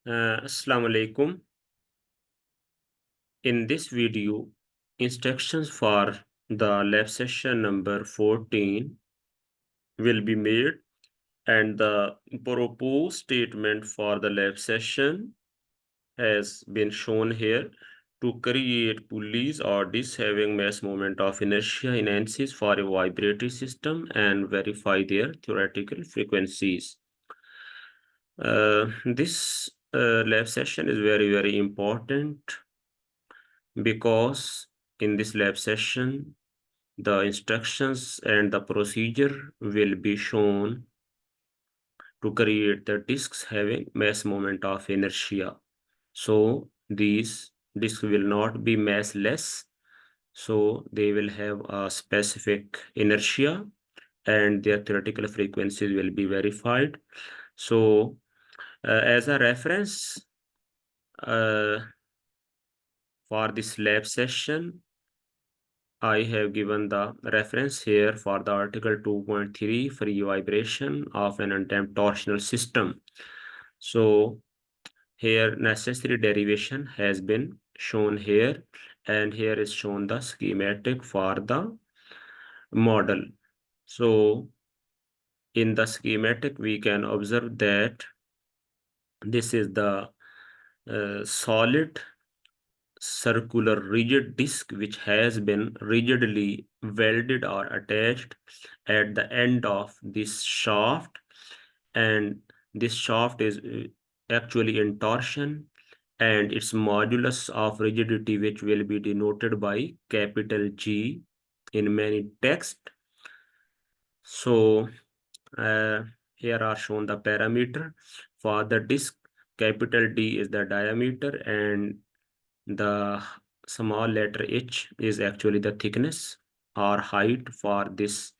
Assalamu alaikum. In this video, instructions for the lab session number 14 will be made, and the proposed statement for the lab session has been shown here to create pulleys or discs having mass moment of inertia in Ansys for a vibratory system and verify their theoretical frequencies. This lab session is very important because in this lab session, the instructions and the procedure will be shown to create the disks having mass moment of inertia. So these disks will not be massless. So they will have a specific inertia and their theoretical frequencies will be verified. So as a reference uh, for this lab session, I have given the reference here for the article 2.3 free vibration of an undamped torsional system. So here necessary derivation has been shown here, and here is shown the schematic for the model. So in the schematic, we can observe that this is the solid circular rigid disc which has been rigidly welded or attached at the end of this shaft, and this shaft is actually in torsion, and its modulus of rigidity, which will be denoted by capital G in many texts. So here are shown the parameter for the disc. Capital D is the diameter, and the small letter h is actually the thickness or height for this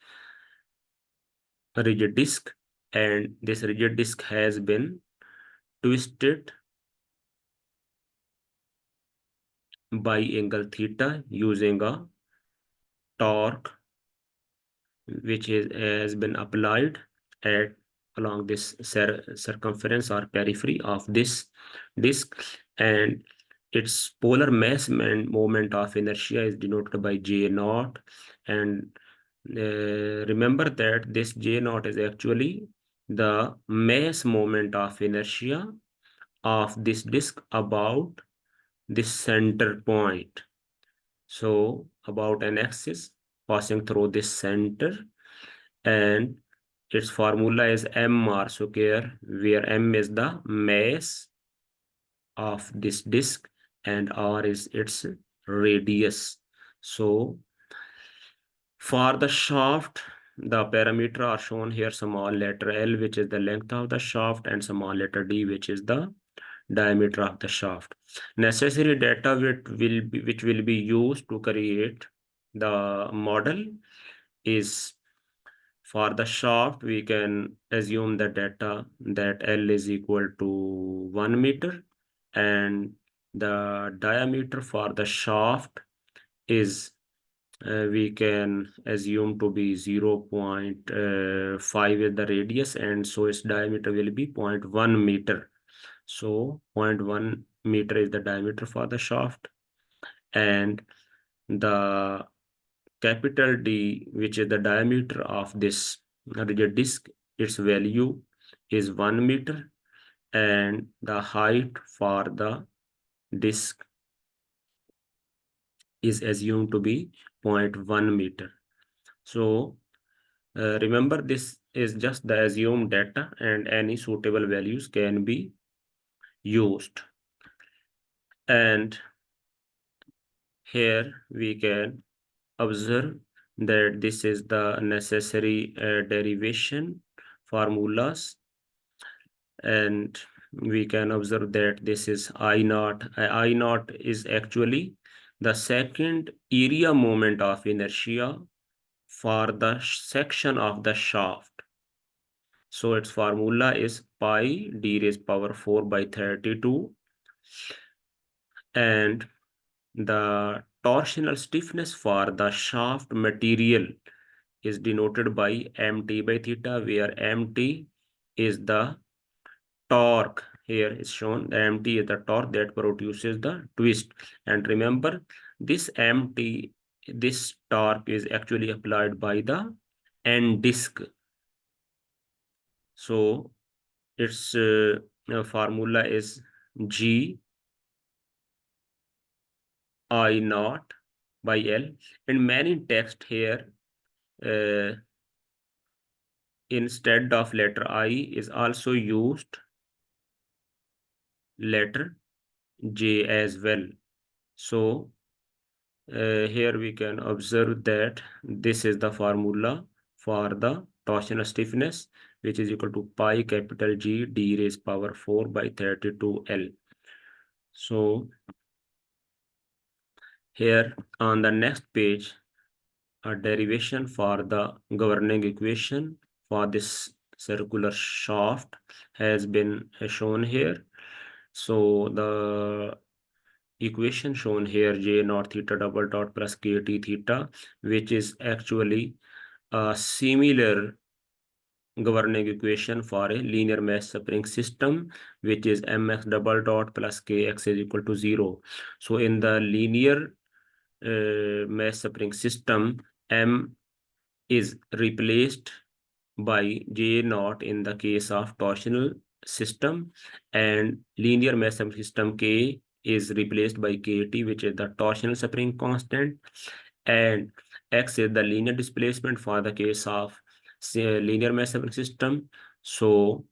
rigid disc, and this rigid disc has been twisted by angle theta using a torque which has been applied at along this circumference or periphery of this disc, and its polar mass moment of inertia is denoted by J naught. And remember that this J naught is actually the mass moment of inertia of this disc about this center point. So about an axis passing through this center, and its formula is mr square, where m is the mass of this disk and r is its radius. So for the shaft, the parameter are shown here: small letter L, which is the length of the shaft, and small letter D, which is the diameter of the shaft. Necessary data which will be used to create the model is, for the shaft, we can assume the data that L is equal to 1 meter, and the diameter for the shaft is we can assume to be 0.5 is the radius, and so its diameter will be 0.1 meter. So 0.1 meter is the diameter for the shaft, and the capital D, which is the diameter of this rigid disc, its value is 1 meter, and the height for the disc is assumed to be 0.1 meter. So remember, this is just the assumed data, and any suitable values can be used. And here we can observe that this is the necessary derivation formulas, and we can observe that this is I naught. I naught is actually the second area moment of inertia for the section of the shaft. So its formula is pi d raised power 4 by 32, and the torsional stiffness for the shaft material is denoted by mt by theta, where mt is the torque here is shown. The mt is the torque that produces the twist. And remember, this mt, this torque is actually applied by the end disk. So its formula is G I naught by L. In many text here, uh, instead of letter I is also used letter J as well. So here we can observe that this is the formula for the torsional stiffness, which is equal to pi capital G d raised power 4 by 32 L. So here on the next page, a derivation for the governing equation for this circular shaft has been shown here. So the equation shown here, J naught theta double dot plus KT theta, which is actually a similar governing equation for a linear mass spring system, which is mx double dot plus kx is equal to 0. So in the linear mass spring system, m is replaced by J naught in the case of torsional system, and linear mass spring system K is replaced by KT, which is the torsional spring constant, and X is the linear displacement for the case of linear mass spring system. So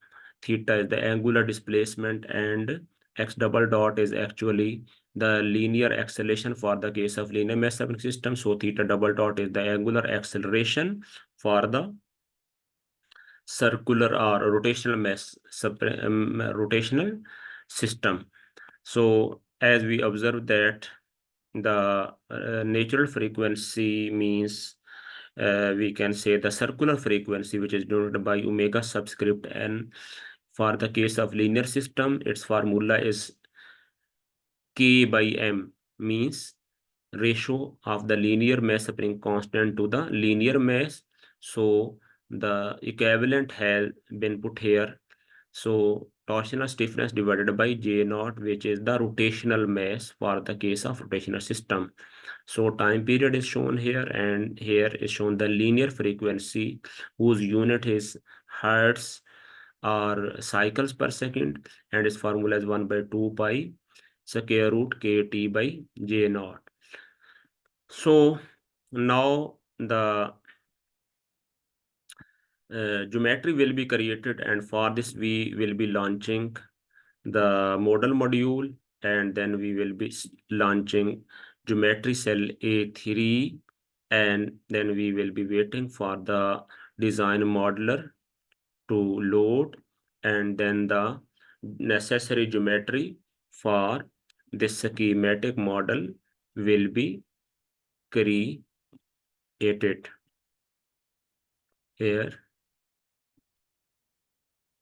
theta is the angular displacement, and X double dot is actually the linear acceleration for the case of linear mass spring system. So theta double dot is the angular acceleration for the circular or rotational rotational system. So as we observe that the natural frequency means we can say the circular frequency, which is denoted by omega subscript n. For the case of linear system, its formula is K by M, means ratio of the linear mass spring constant to the linear mass. So the equivalent has been put here. So torsional stiffness divided by J naught, which is the rotational mass for the case of rotational system. So time period is shown here, and here is shown the linear frequency whose unit is hertz or cycles per second, and its formula is 1 by 2 pi square root kt by J naught. So now the geometry will be created, and for this we will be launching the model module, and then we will be launching geometry cell A3, and then we will be waiting for the design modeler to load, and then the necessary geometry for this schematic model will be created. Here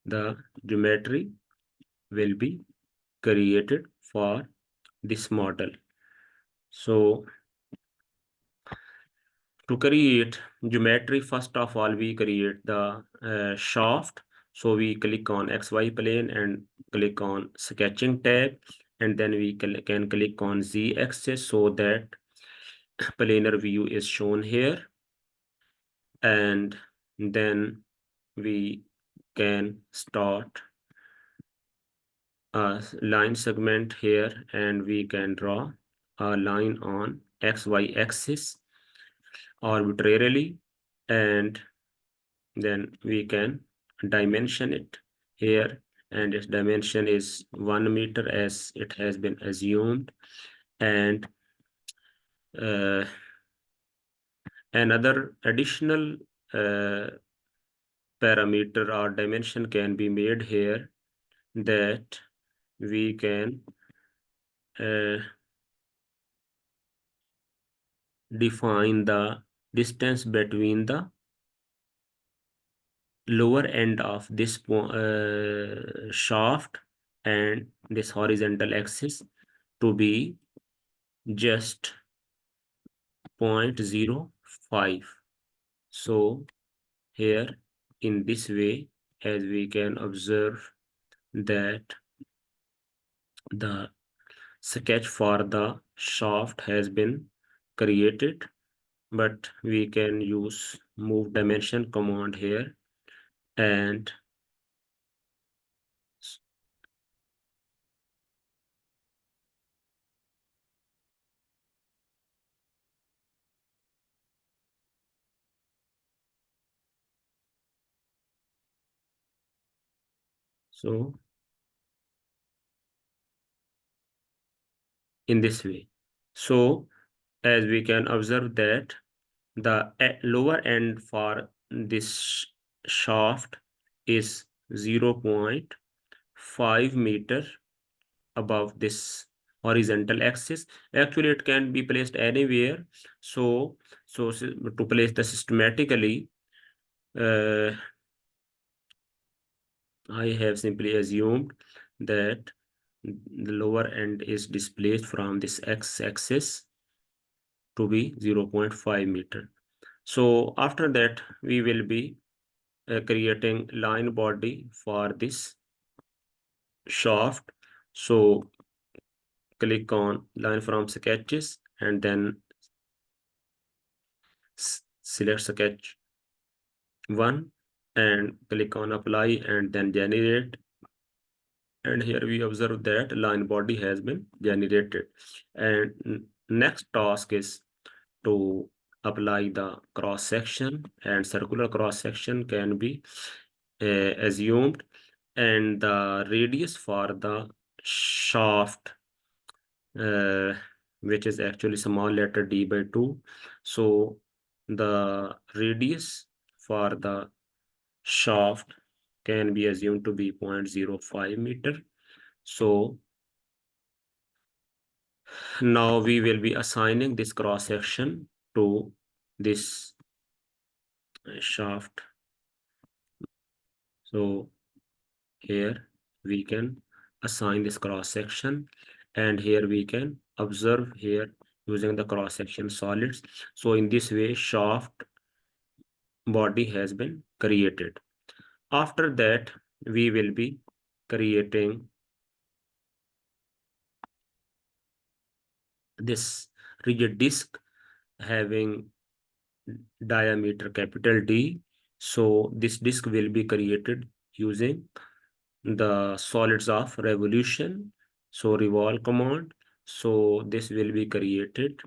the geometry will be created for this model. So to create geometry, first of all, we create the shaft. So we click on XY plane and click on sketching tab, and then we can click on Z axis so that planar view is shown here, and then we can start a line segment here, and we can draw a line on XY axis arbitrarily, and then we can dimension it here, and its dimension is 1 meter as it has been assumed, and uh, another additional parameter or dimension can be made here, that we can define the distance between the lower end of this shaft and this horizontal axis to be just 0.05. So here in this way, as we can observe that the sketch for the shaft has been created, but we can use move dimension command here, and so in this way. So as we can observe that the lower end for this shaft is 0.5 meter above this horizontal axis. Actually it can be placed anywhere. So to place the systematically, uh, I have simply assumed that the lower end is displaced from this x-axis to be 0.5 meter. So after that, we will be creating line body for this shaft. So click on line from sketches and then select sketch 1 and click on apply and then generate. And here we observe that line body has been generated. And next task is to apply the cross section, and circular cross section can be assumed, and the radius for the shaft, uh, which is actually small letter d by 2. So the radius for the shaft can be assumed to be 0.05 meter. So now we will be assigning this cross section to this shaft. So here we can assign this cross section, and here we can observe here using the cross section solids. So in this way shaft body has been created. After that we will be creating this rigid disc having diameter capital D. So this disc will be created using the solids of revolution. So revolve command. So this will be created.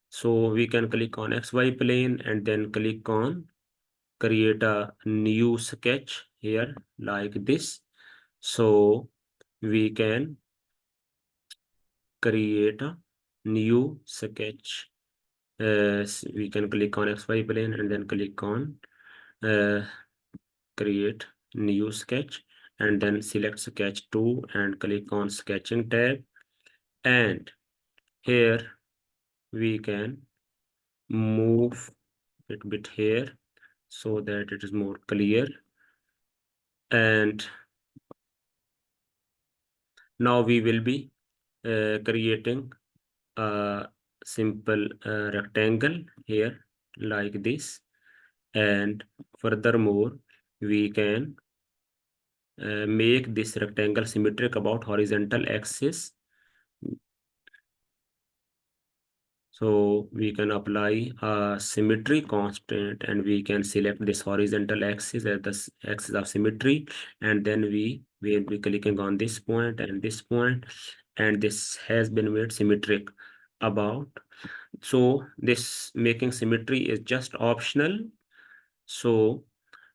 So we can click on XY plane and then click on create a new sketch here like this. So we can create a new sketch. We can click on XY plane and then click on uh, create new sketch and then select sketch 2 and click on sketching tab, and here we can move it bit here so that it is more clear. And now we will be creating a simple rectangle here like this, and furthermore we can make this rectangle symmetric about horizontal axis. So we can apply a symmetry constraint and we can select this horizontal axis as the axis of symmetry, and then we will be clicking on this point and this point, and this has been made symmetric about. So this making symmetry is just optional. So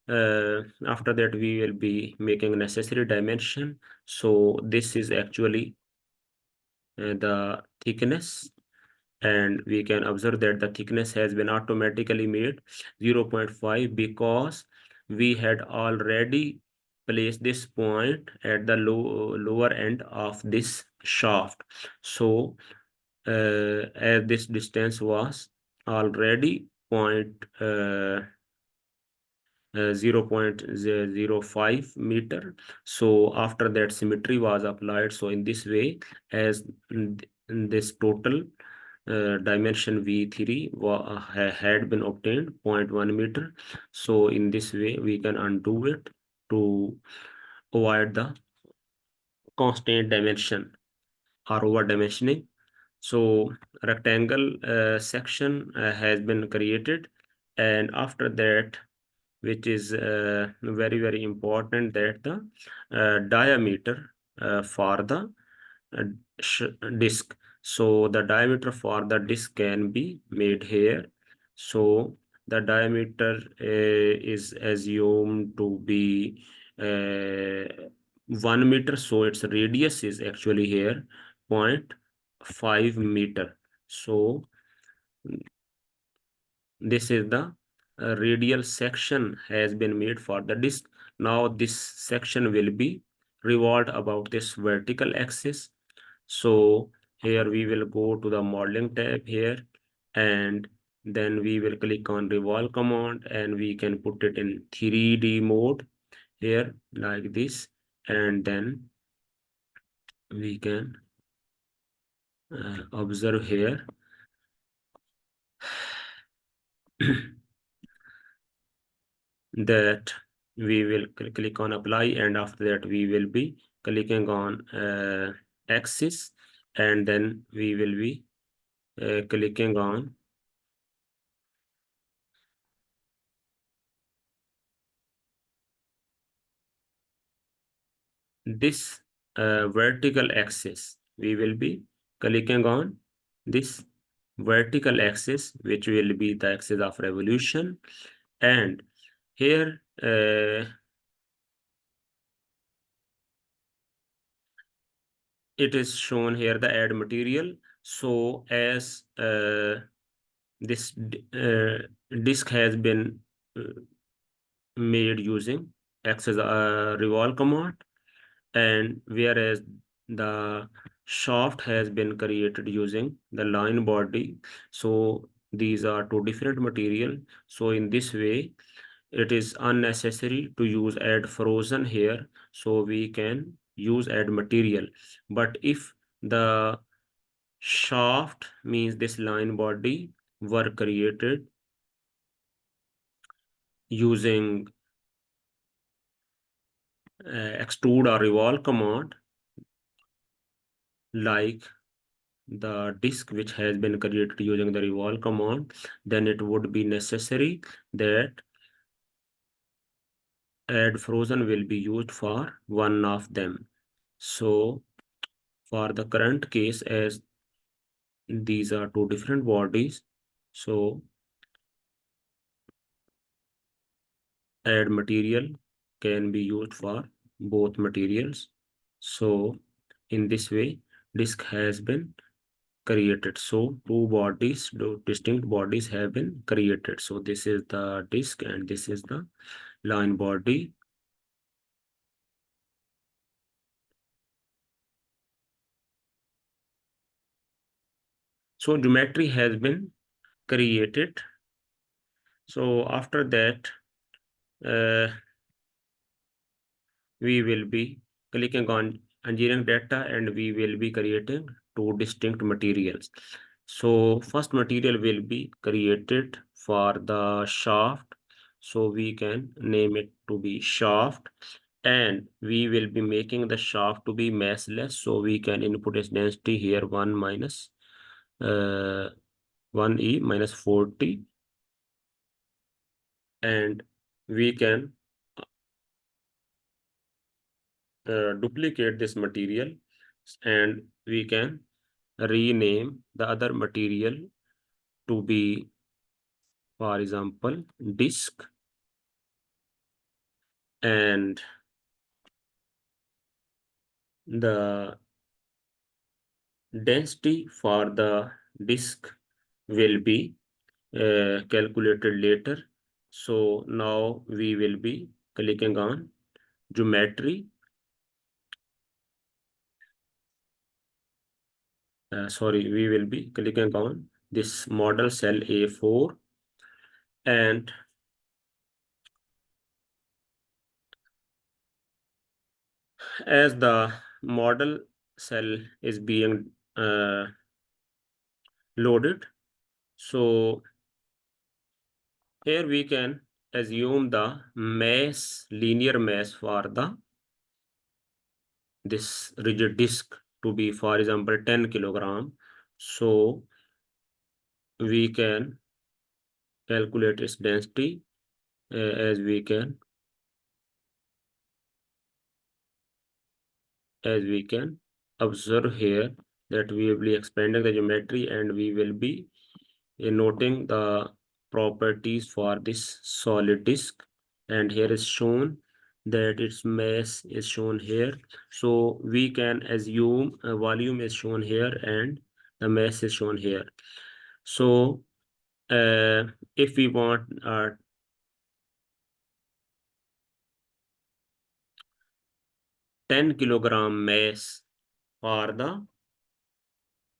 after that we will be making necessary dimension. So this is actually the thickness, and we can observe that the thickness has been automatically made 0.5 because we had already placed this point at the lower end of this shaft. So as this distance was already 0.05 meter, so after that symmetry was applied. So in this way, as this total dimension V3 had been obtained 0.1 meter. So in this way we can undo it to avoid the constraint dimension or over dimensioning. So rectangle section has been created, and after that, which is very important, that the diameter for the uh, disk. So the diameter for the disk can be made here. So the diameter is assumed to be 1 meter. So its radius is actually here 0.5 meter. So this is the radial section has been made for the disk. Now this section will be revolved about this vertical axis. So here we will go to the modeling tab here, and then we will click on revolve command, and we can put it in 3D mode here like this, and then we can observe here that we will click on apply, and after that we will be clicking on axis, and then we will be clicking on this vertical axis. We will be clicking on this vertical axis, which will be the axis of revolution, and here it is shown here the add material. So as this disk has been made using axis revolve command, and whereas the shaft has been created using the line body. So these are two different material. So in this way it is unnecessary to use add frozen here, so we can use add material. But if the shaft means this line body were created using extrude or revolve command, like the disk which has been created using the revolve command, then it would be necessary that add frozen will be used for one of them. So for the current case, as these are two different bodies, so add material can be used for both materials. So in this way disk has been created. So two distinct bodies have been created. So this is the disk and this is the line body. So geometry has been created. So after that, uh, we will be clicking on engineering data, and we will be creating two distinct materials. So first material will be created for the shaft. So we can name it to be shaft, and we will be making the shaft to be massless. So we can input its density here 1 minus 1e minus 40, and we can duplicate this material, and we can rename the other material to be, for example, disk, and the density for the disk will be calculated later. So now we will be clicking on geometry. Sorry, we will be clicking on this model cell A4, and as the model cell is being loaded, so here we can assume the mass, linear mass for the this rigid disc to be, for example, 10 kilogram. So we can calculate its density as we can observe here that we will be expanding the geometry, and we will be noting the properties for this solid disk. And here is shown that its mass is shown here, so we can assume a volume is shown here and the mass is shown here. So if we want 10 kilogram mass for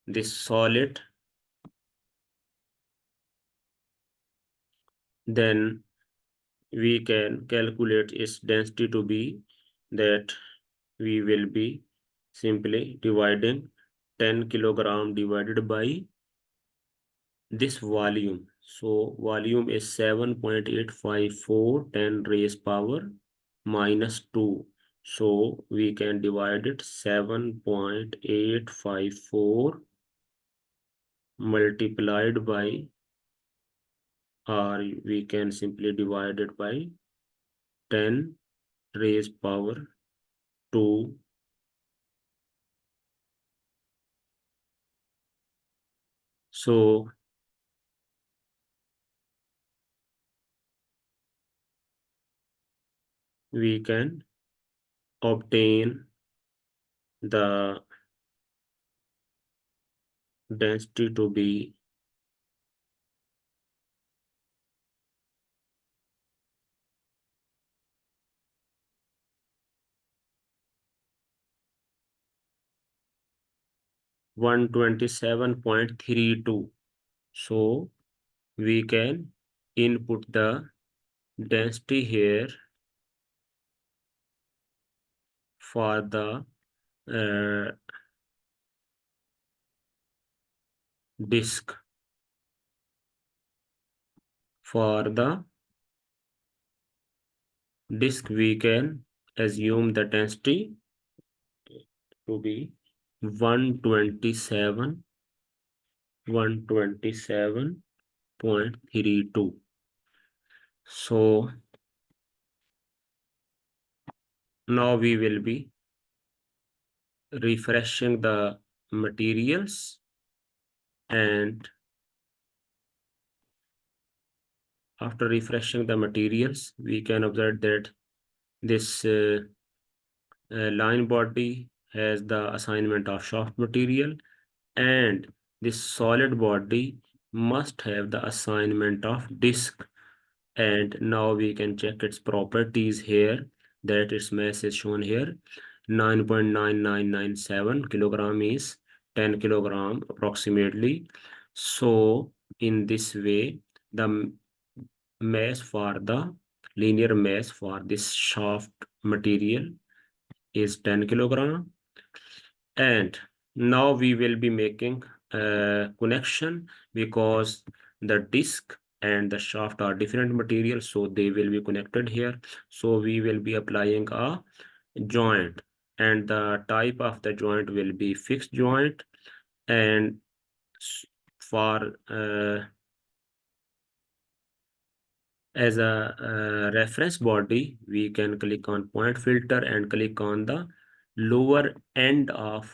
this solid, then we can calculate its density to be that we will be simply dividing 10 kilogram divided by this volume. So volume is 7.854 10 raised power minus 2. So we can divide it 7.854 multiplied by, or we can simply divide it by 10 raised power 2. So we can obtain the density to be 127.32. So we can input the density here for the uh, disk. For the disk, we can assume the density to be 127.32. So now we will be refreshing the materials, and after refreshing the materials, we can observe that this line body has the assignment of shaft material, and this solid body must have the assignment of disk. And now we can check its properties here, that its mass is shown here. 9.9997 kilogram is 10 kilogram approximately. So in this way, the mass for the linear mass for this shaft material is 10 kilogram. And now we will be making a connection, because the disc and the shaft are different materials, so they will be connected here. So we will be applying a joint, and the type of the joint will be fixed joint. And for as a reference body, we can click on point filter and click on the lower end of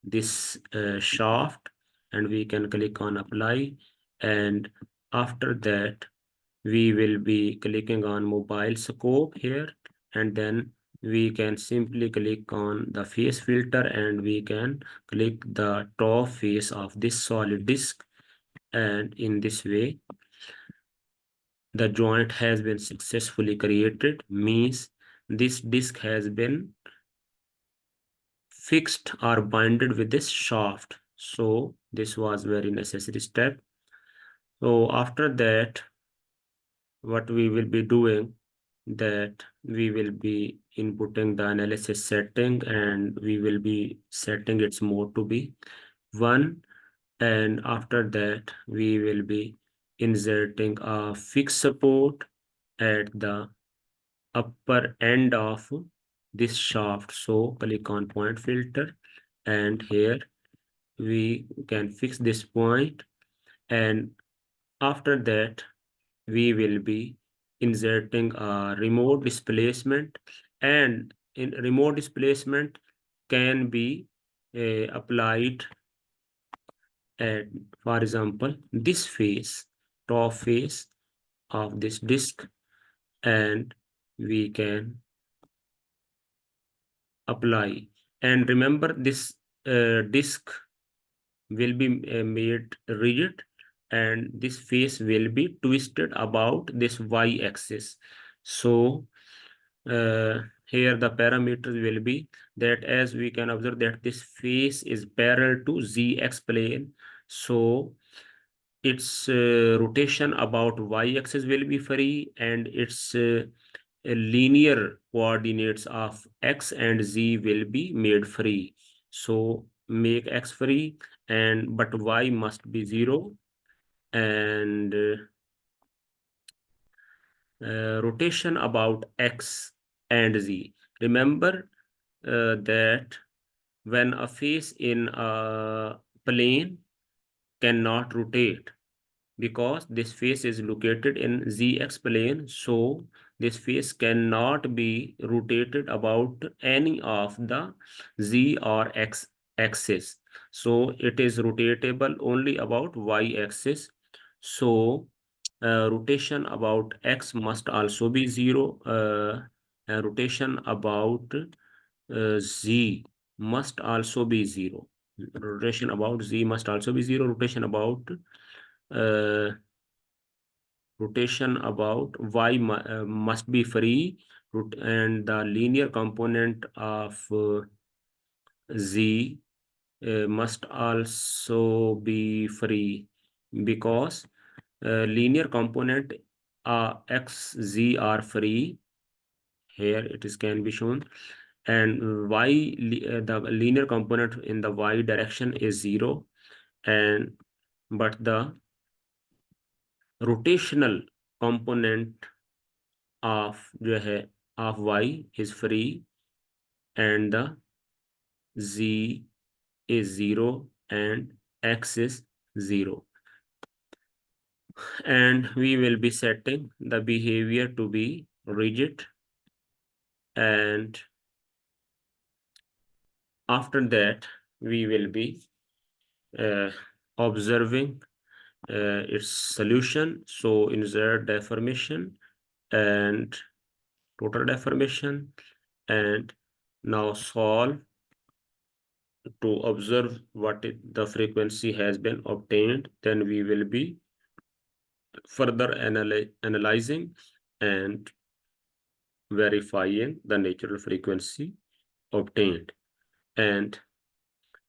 this shaft, and we can click on apply. And after that, we will be clicking on mobile scope here, and then we can simply click on the face filter, and we can click the top face of this solid disk. And in this way, the joint has been successfully created, means this disk has been fixed or binded with this shaft. So this was very necessary step. So after that, what we will be doing, that we will be inputting the analysis setting, and we will be setting its mode to be 1. And after that, we will be inserting a fixed support at the upper end of this shaft. So click on point filter, and here we can fix this point, and after that we will be inserting a remote displacement, and in remote displacement can be applied at, for example, this face, top face of this disk, and we can apply. And remember, this disk will be made rigid, and this face will be twisted about this y-axis. So here the parameters will be that, as we can observe, that this face is parallel to z-x plane. So its rotation about y-axis will be free, and its linear coordinates of x and z will be made free. So make x free, and but y must be 0, and rotation about x and z. Remember that when a face in a plane cannot rotate, because this face is located in zx plane, so this face cannot be rotated about any of the z or x axis. So it is rotatable only about y axis. So rotation about x must also be 0. And rotation about z must also be 0. Rotation about z must also be 0. Uh, rotation about y must be free, and the linear component of z must also be free, because linear component x z are free. Here it is can be shown, and the linear component in the y direction is 0, and but the rotational component of जो है of y is free, and the z is 0 and x is 0. And we will be setting the behavior to be rigid, and after that we will be uh, observing its solution. So insert deformation and total deformation, and now solve to observe what the frequency has been obtained. Then we will be further analyzing and verifying the natural frequency obtained. And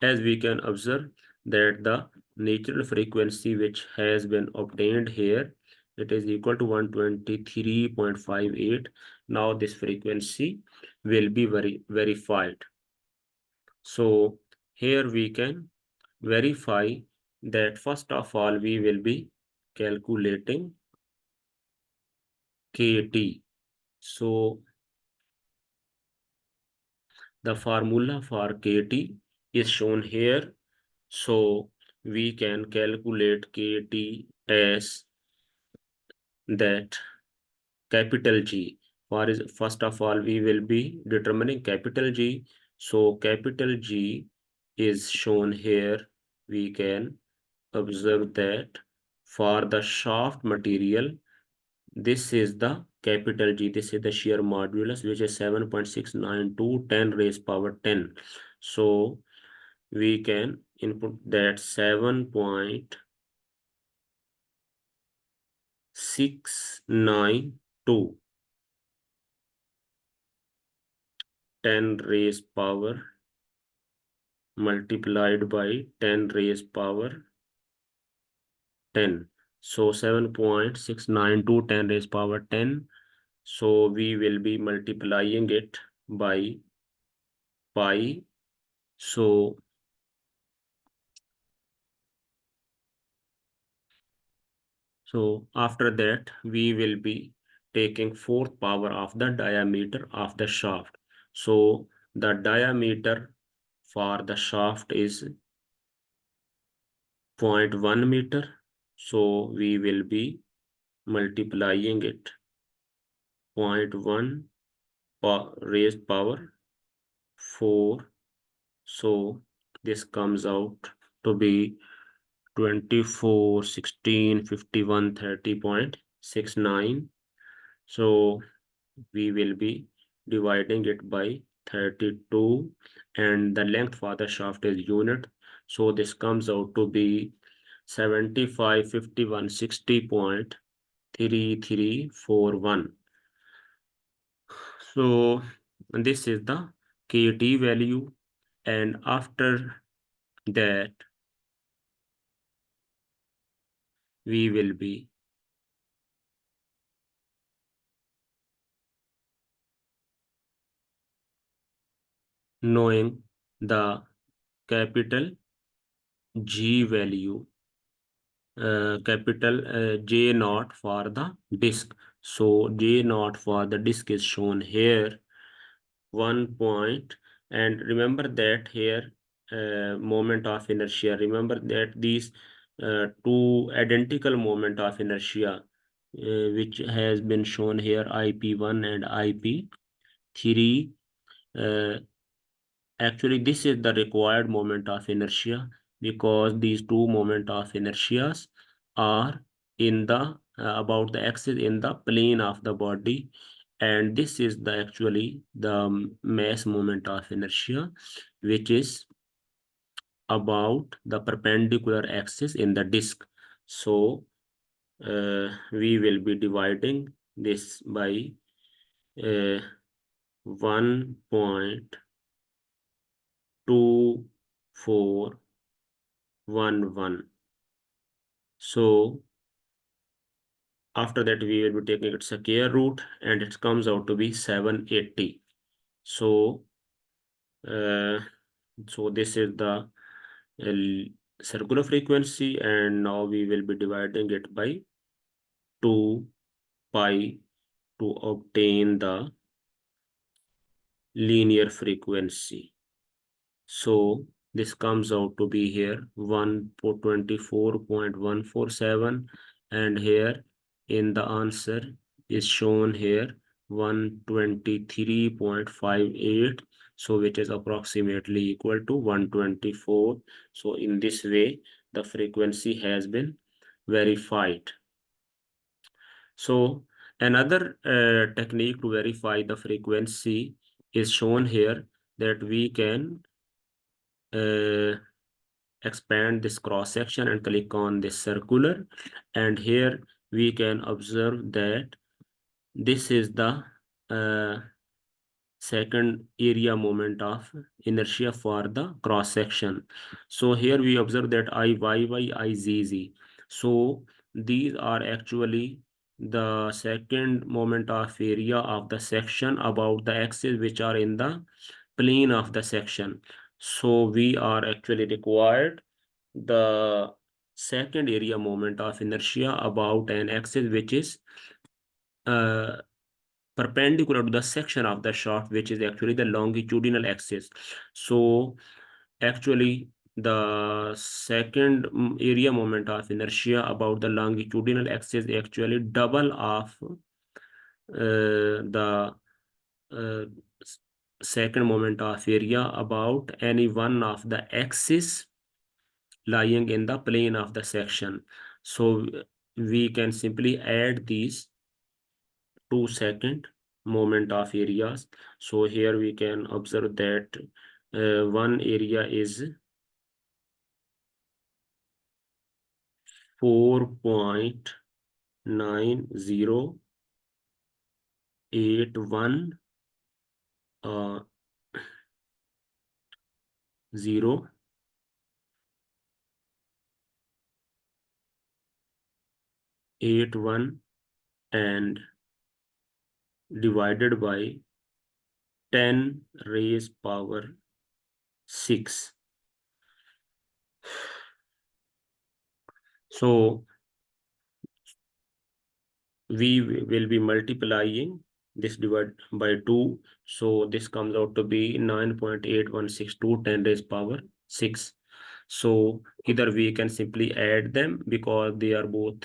as we can observe that the natural frequency which has been obtained here, it is equal to 123.58. Now this frequency will be verified. So here we can verify that first of all we will be calculating KT. So the formula for KT is shown here. So we can calculate KT as that capital G. First of all, we will be determining capital G. So capital G is shown here. We can observe that for the shaft material, this is the capital G. This is the shear modulus, which is 7.692 10 raised power 10. So we can input that 7.692 10 raised power multiplied by 10 raised power 10. So 7.692 10 raised power 10. So we will be multiplying it by pi. So after that we will be taking fourth power of the diameter of the shaft. So the diameter for the shaft is 0.1 meter. So we will be multiplying it 0.1 raised power 4. So this comes out to be 24, 16, 51, 30.69. So we will be dividing it by 32, and the length for the shaft is unit. So this comes out to be 75, 51, 60.3341. So this is the KT value, and after that we will be knowing the capital G value, capital J naught for the disk. So J naught for the disk is shown here, 1 point. And remember that here, moment of inertia. Remember that these two identical moment of inertia, which has been shown here, IP1 and IP3. Uh, Actually, this is the required moment of inertia, because these two moment of inertias are in the about the axis in the plane of the body, and this is the actually the mass moment of inertia, which is about the perpendicular axis in the disk. So we will be dividing this by 1.2411. So after that we will be taking its square root, and it comes out to be 780. So uh, so this is the circular frequency, and now we will be dividing it by 2 pi to obtain the linear frequency. So this comes out to be here 124.147, and here in the answer is shown here 123.58, so which is approximately equal to 124. So in this way the frequency has been verified. So another technique to verify the frequency is shown here, that we can uh, expand this cross section and click on this circular, and here we can observe that this is the uh, second area moment of inertia for the cross section. So here we observe that IYY, IZZ. So these are actually the second moment of area of the section about the axis which are in the plane of the section. So we are actually required the second area moment of inertia about an axis which is uh, perpendicular to the section of the shaft, which is actually the longitudinal axis. So actually the second area moment of inertia about the longitudinal axis actually double of the uh, second moment of area about any one of the axis lying in the plane of the section. So we can simply add these 2 second moment of areas. So here we can observe that one area is 4.9081 0 81, and divided by 10 raised power 6. So we will be multiplying this divided by 2, so this comes out to be 9.8162 10 raised power 6. So either we can simply add them because they are both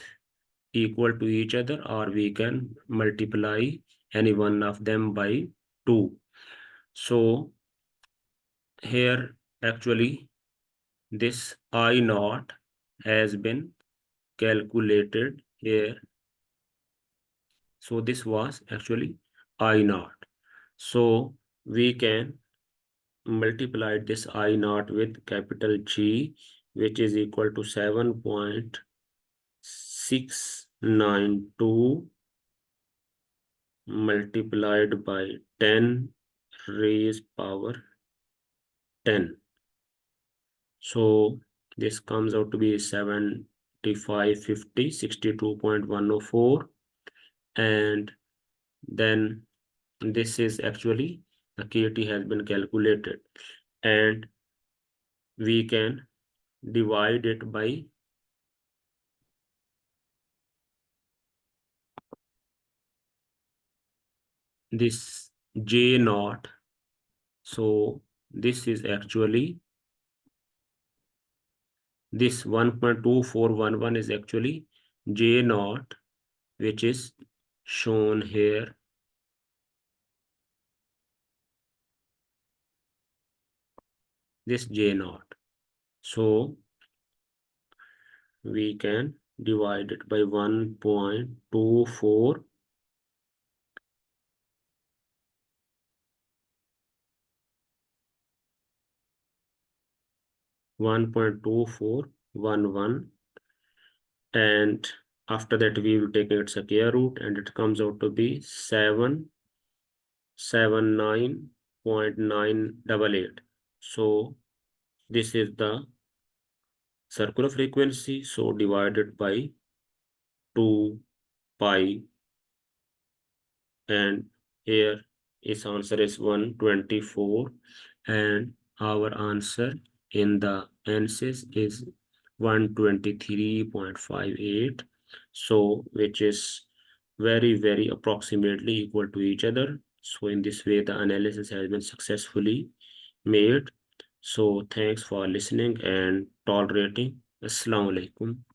equal to each other, or we can multiply any one of them by 2. So here actually this I naught has been calculated here. So this was actually I naught. So we can multiply this I naught with capital G, which is equal to 7.692 multiplied by 10 raised power 10. So this comes out to be 7550 62.104, and then this is actually the KT has been calculated, and we can divide it by this J naught. So this is actually this 1.2411 is actually J naught, which is shown here. This J naught. So we can divide it by 1.24 1.2411, and after that we will take its square root, and it comes out to be 779.988. So this is the circular frequency, so divided by 2 pi, and here its answer is 124, and our answer in the Ansys is 123.58, so which is very approximately equal to each other. So in this way the analysis has been successfully made. So thanks for listening and tolerating. Assalamu alaikum.